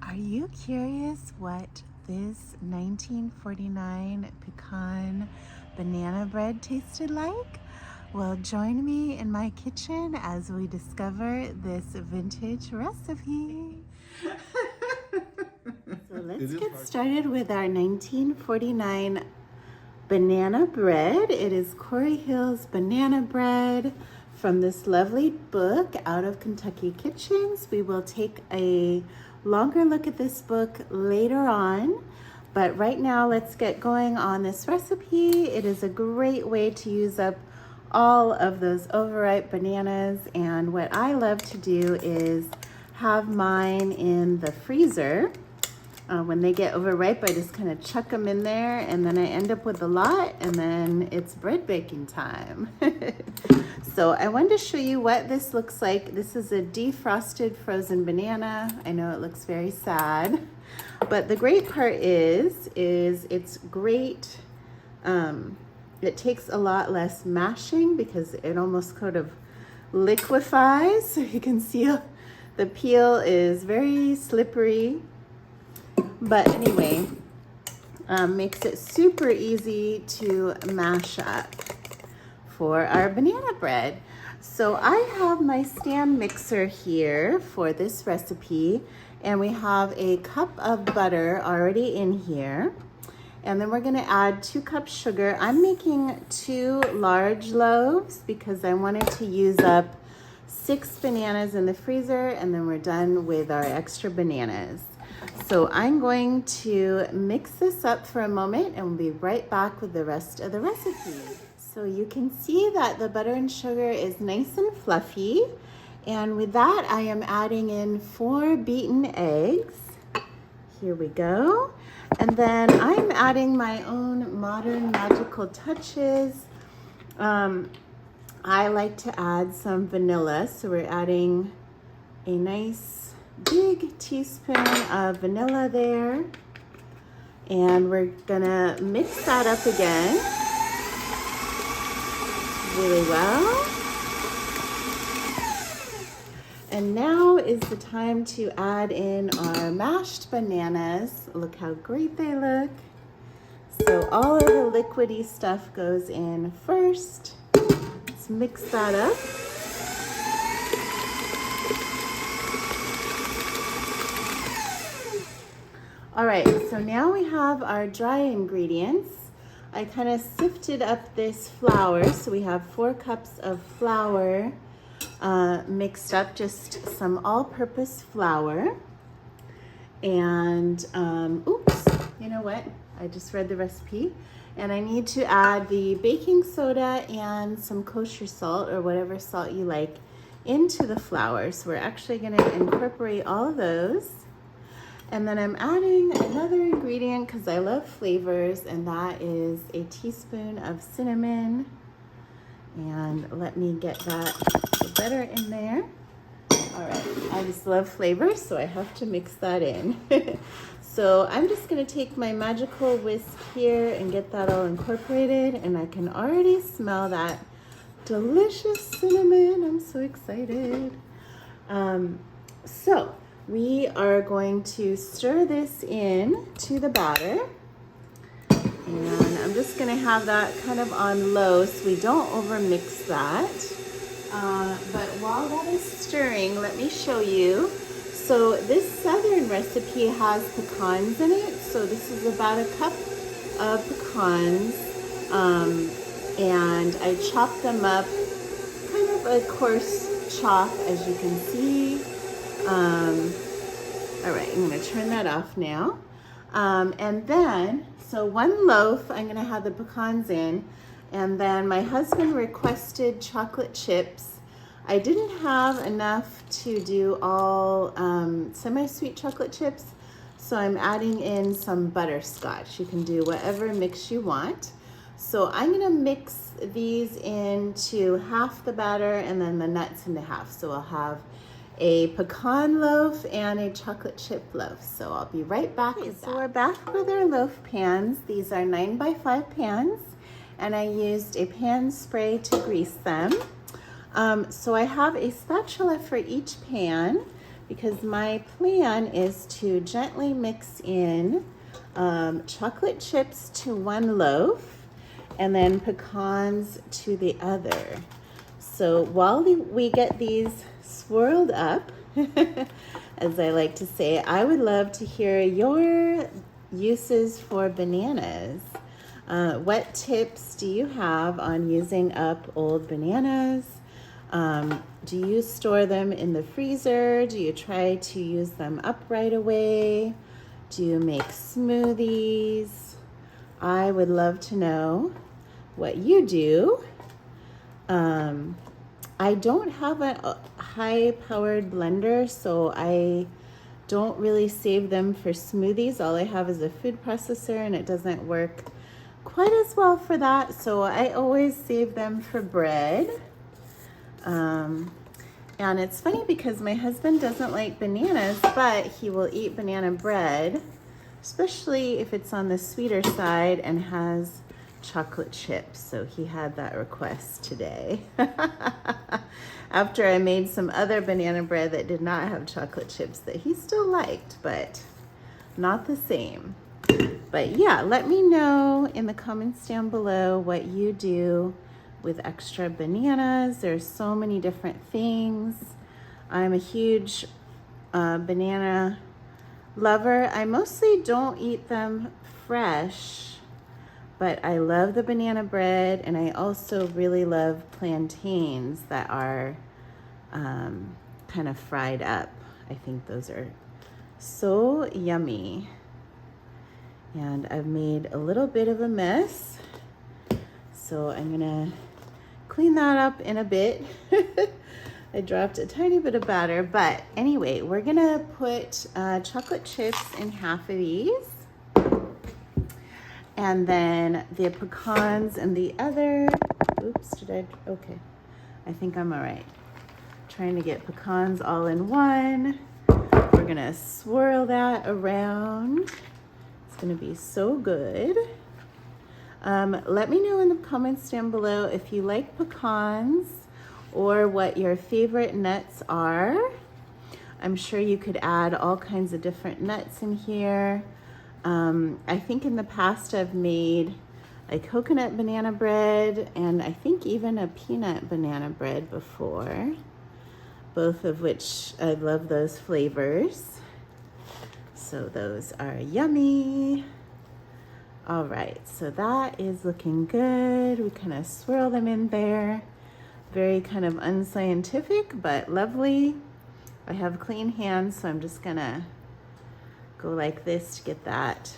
Are you curious what this 1949 pecan banana bread tasted like? Well, join me in my kitchen as we discover this vintage recipe. So let's get started with our 1949 banana bread. It is Corrie Hill's banana bread from this lovely book out of Kentucky Kitchens. We will take a longer look at this book later on, but right now let's get going on this recipe. It is a great way to use up all of those overripe bananas, and what I love to do is have mine in the freezer. When they get overripe, I just kind of chuck them in there, and then I end up with a lot, and then it's bread baking time. So I wanted to show you what this looks like. This is a defrosted frozen banana. I know it looks very sad, but the great part is it's great. It takes a lot less mashing because it almost kind of liquefies. So you can see the peel is very slippery. But anyway, makes it super easy to mash up for our banana bread. So I have my stand mixer here for this recipe, and we have a cup of butter already in here. And then we're gonna add 2 cups sugar. I'm making 2 large loaves because I wanted to use up 6 bananas in the freezer, and then we're done with our extra bananas. So I'm going to mix this up for a moment, and we'll be right back with the rest of the recipe. So you can see that the butter and sugar is nice and fluffy. And with that, I am adding in 4 beaten eggs. Here we go. And then I'm adding my own modern magical touches. I like to add some vanilla. So we're adding a nice big teaspoon of vanilla there, and we're gonna mix that up again really well. And now is the time to add in our mashed bananas. Look how great they look. So all of the liquidy stuff goes in first. Let's mix that up. All right, so now we have our dry ingredients. I kind of sifted up this flour, so we have 4 cups of flour mixed up, just some all-purpose flour. And, oops, you know what? I just read the recipe. And I need to add the baking soda and some kosher salt, or whatever salt you like, into the flour. So we're actually gonna incorporate all of those. And then I'm adding another ingredient because I love flavors, and that is a teaspoon of cinnamon. And let me get that butter in there. All right, I just love flavors, so I have to mix that in. So I'm just gonna take my magical whisk here and get that all incorporated, and I can already smell that delicious cinnamon. I'm so excited. So we are going to stir this in to the batter. And I'm just gonna have that kind of on low so we don't overmix that. But while that is stirring, let me show you. So this southern recipe has pecans in it. So this is about a cup of pecans. And I chopped them up, kind of a coarse chop, as you can see. All right, I'm gonna turn that off now. And then, so 1 loaf, I'm gonna have the pecans in, and then my husband requested chocolate chips. I didn't have enough to do all semi-sweet chocolate chips, so I'm adding in some butterscotch. You can do whatever mix you want. So I'm gonna mix these into half the batter and then the nuts into half. So I'll have a pecan loaf and a chocolate chip loaf. So I'll be right back with that. So we're back with our loaf pans. These are 9x5 pans, and I used a pan spray to grease them. So I have a spatula for each pan because my plan is to gently mix in chocolate chips to one loaf and then pecans to the other. So while we get these swirled up, as I like to say, I would love to hear your uses for bananas. What tips do you have on using up old bananas? Do you store them in the freezer? Do you try to use them up right away? Do you make smoothies? I would love to know what you do. I don't have a high-powered blender, so I don't really save them for smoothies. All I have is a food processor, and it doesn't work quite as well for that, so I always save them for bread. And it's funny because my husband doesn't like bananas, but he will eat banana bread, especially if it's on the sweeter side and has chocolate chips. So he had that request today. After I made some other banana bread that did not have chocolate chips that he still liked, but not the same. But yeah, let me know in the comments down below what you do with extra bananas. There's so many different things. I'm a huge banana lover. I mostly don't eat them fresh, but I love the banana bread, and I also really love plantains that are kind of fried up. I think those are so yummy. And I've made a little bit of a mess, so I'm gonna clean that up in a bit. I dropped a tiny bit of batter, but anyway, we're gonna put chocolate chips in half of these, and then the pecans in the other. Oops, okay. I think I'm all right. Trying to get pecans all in one. We're gonna swirl that around. It's gonna be so good. Let me know in the comments down below if you like pecans or what your favorite nuts are. I'm sure you could add all kinds of different nuts in here. I think in the past I've made a coconut banana bread and I think even a peanut banana bread before, both of which I love those flavors. So those are yummy. All right, so that is looking good. We kind of swirl them in there. Very kind of unscientific, but lovely. I have clean hands, so I'm just gonna go like this to get that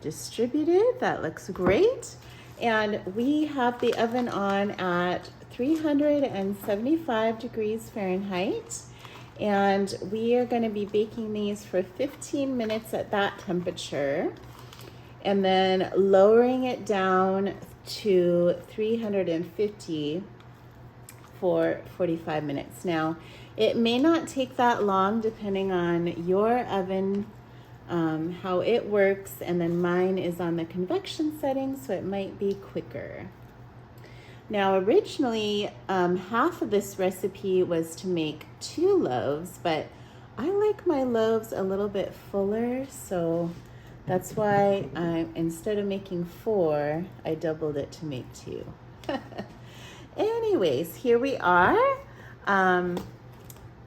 distributed. That looks great. And we have the oven on at 375 degrees Fahrenheit. And we are gonna be baking these for 15 minutes at that temperature, and then lowering it down to 350 for 45 minutes. Now, it may not take that long depending on your oven, how it works, and then mine is on the convection setting, so it might be quicker. Now, originally, half of this recipe was to make 2 loaves, but I like my loaves a little bit fuller, so that's why instead of making 4, I doubled it to make 2. Anyways, here we are. And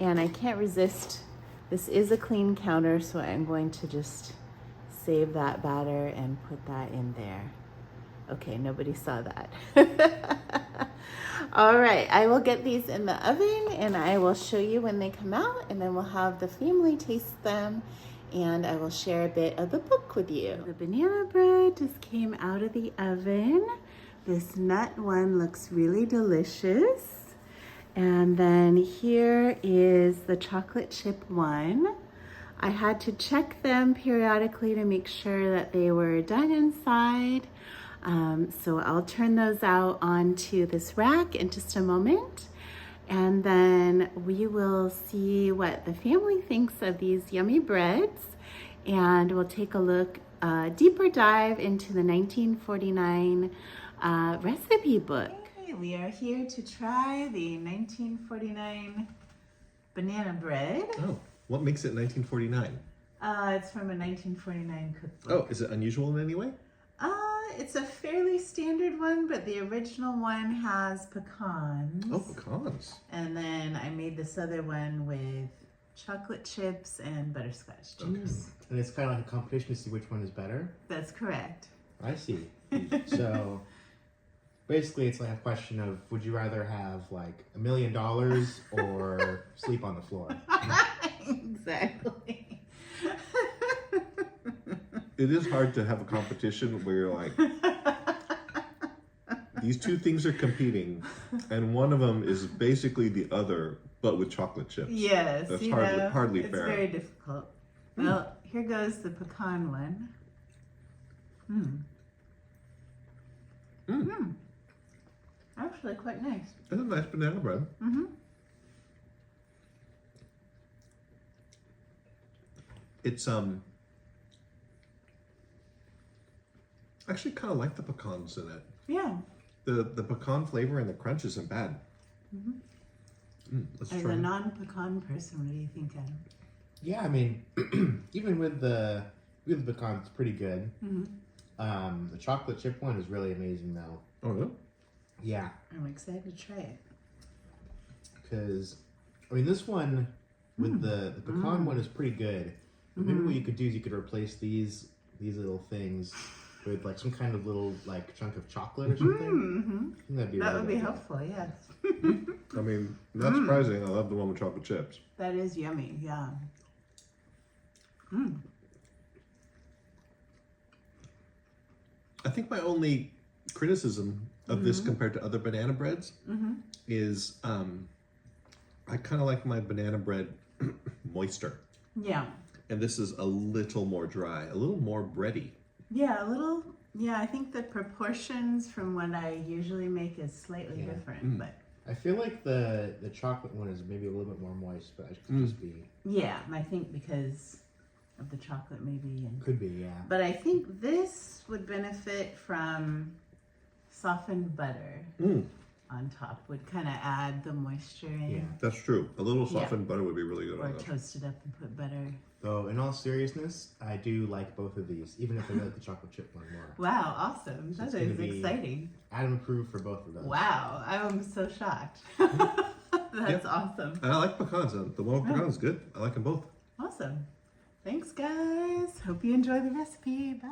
I can't resist. This is a clean counter, so I'm going to just save that batter and put that in there. Okay, nobody saw that. All right, I will get these in the oven and I will show you when they come out, and then we'll have the family taste them, and I will share a bit of the book with you. The banana bread just came out of the oven. This nut one looks really delicious. And then here is the chocolate chip one. I had to check them periodically to make sure that they were done inside. So I'll turn those out onto this rack in just a moment. And then we will see what the family thinks of these yummy breads. And we'll take a look, deeper dive into the 1949 recipe book. Okay, we are here to try the 1949 banana bread. Oh, what makes it 1949? It's from a 1949 cookbook. Oh, is it unusual in any way? It's a fairly standard one, but the original one has pecans. Oh, pecans. And then I made this other one with chocolate chips and butterscotch chips. Okay. And it's kind of like a competition to see which one is better? That's correct. I see. So basically it's like a question of, would you rather have like $1 million or sleep on the floor? Exactly. It is hard to have a competition where you're like, these two things are competing, and one of them is basically the other, but with chocolate chips. Yes. That's you hardly it's fair. It's very difficult. Well, here goes the pecan one. Actually quite nice. That's a nice banana bread. It's actually kind of like the pecans in it. Yeah. The pecan flavor and the crunch isn't bad. Let's As try. a non-pecan person, what do you think, Adam? Yeah, I mean, even with the pecan, it's pretty good. The chocolate chip one is really amazing though. Oh, yeah? Yeah. I'm excited to try it. Because, I mean, this one with the pecan one is pretty good. But maybe what you could do is you could replace these little things with like some kind of little like chunk of chocolate or something. I think that'd be That really would be good. helpful, yes. I mean, not surprising. I love the one with chocolate chips. That is yummy, yeah. I think my only criticism of this compared to other banana breads is I kind of like my banana bread moister. Yeah. And this is a little more dry, a little more bready. Yeah, a little, I think the proportions from what I usually make is slightly different, but I feel like the chocolate one is maybe a little bit more moist, but it could just be. yeah, I think because of the chocolate maybe. Could be, yeah. But I think this would benefit from softened butter on top, would kind of add the moisture in. Yeah. That's true. A little softened butter would be really good Or on that. toast it up and put butter. Though, in all seriousness, I do like both of these, even if I like the chocolate chip one more. Wow, awesome. So That it's gonna is be exciting. Adam approved for both of those. Wow, I'm so shocked. That's awesome. And I like pecans. The one with pecans is good. I like them both. Awesome. Thanks, guys. Hope you enjoy the recipe. Bye.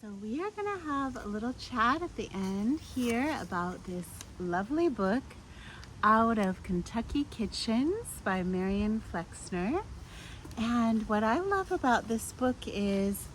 So we are going to have a little chat at the end here about this lovely book, Out of Kentucky Kitchens by Marion Flexner. And what I love about this book is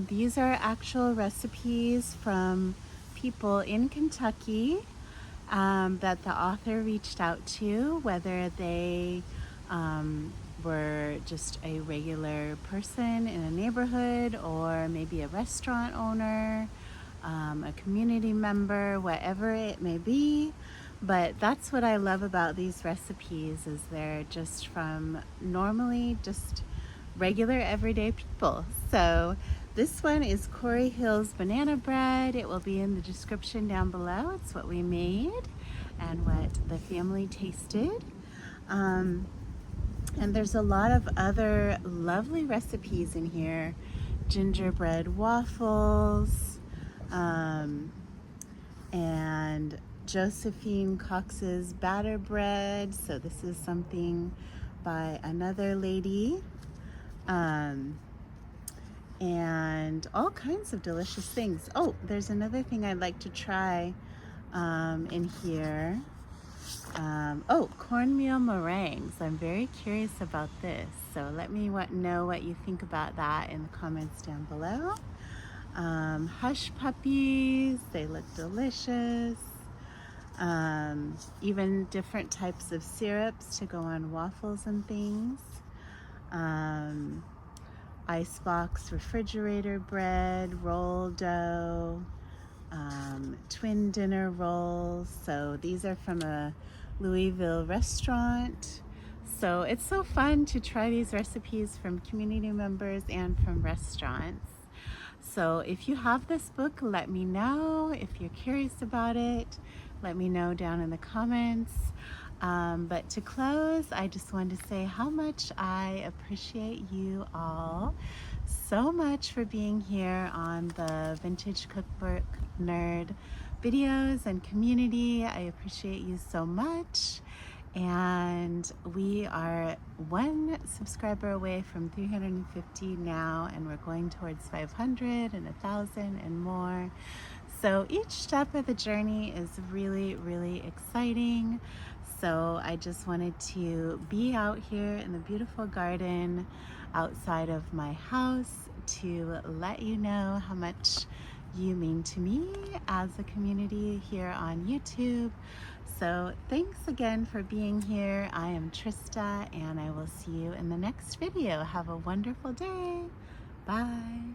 these are actual recipes from people in Kentucky that the author reached out to, whether they were just a regular person in a neighborhood or maybe a restaurant owner, a community member, whatever it may be. But that's what I love about these recipes, is they're just from normally just regular everyday people. So this one is Corrie Hill's banana bread. It will be in the description down below. It's what we made and what the family tasted. And there's a lot of other lovely recipes in here. Gingerbread waffles, and Josephine Cox's batter bread. So this is something by another lady. And all kinds of delicious things. Oh, there's another thing I'd like to try in here. Oh, cornmeal meringues. I'm very curious about this. So let me know what you think about that in the comments down below. Hush puppies. They look delicious. Even different types of syrups to go on waffles and things. Icebox refrigerator bread, roll dough, twin dinner rolls. So these are from a Louisville restaurant. So it's so fun to try these recipes from community members and from restaurants. So if you have this book, let me know. If you're curious about it, let me know down in the comments. But to close, I just wanted to say how much I appreciate you all so much for being here on the Vintage Cookbook Nerd videos and community. I appreciate you so much. And we are 1 subscriber away from 350 now, and we're going towards 500 and 1,000 and more. So each step of the journey is really, really exciting. So I just wanted to be out here in the beautiful garden outside of my house to let you know how much you mean to me as a community here on YouTube. So thanks again for being here. I am Trista, and I will see you in the next video. Have a wonderful day. Bye.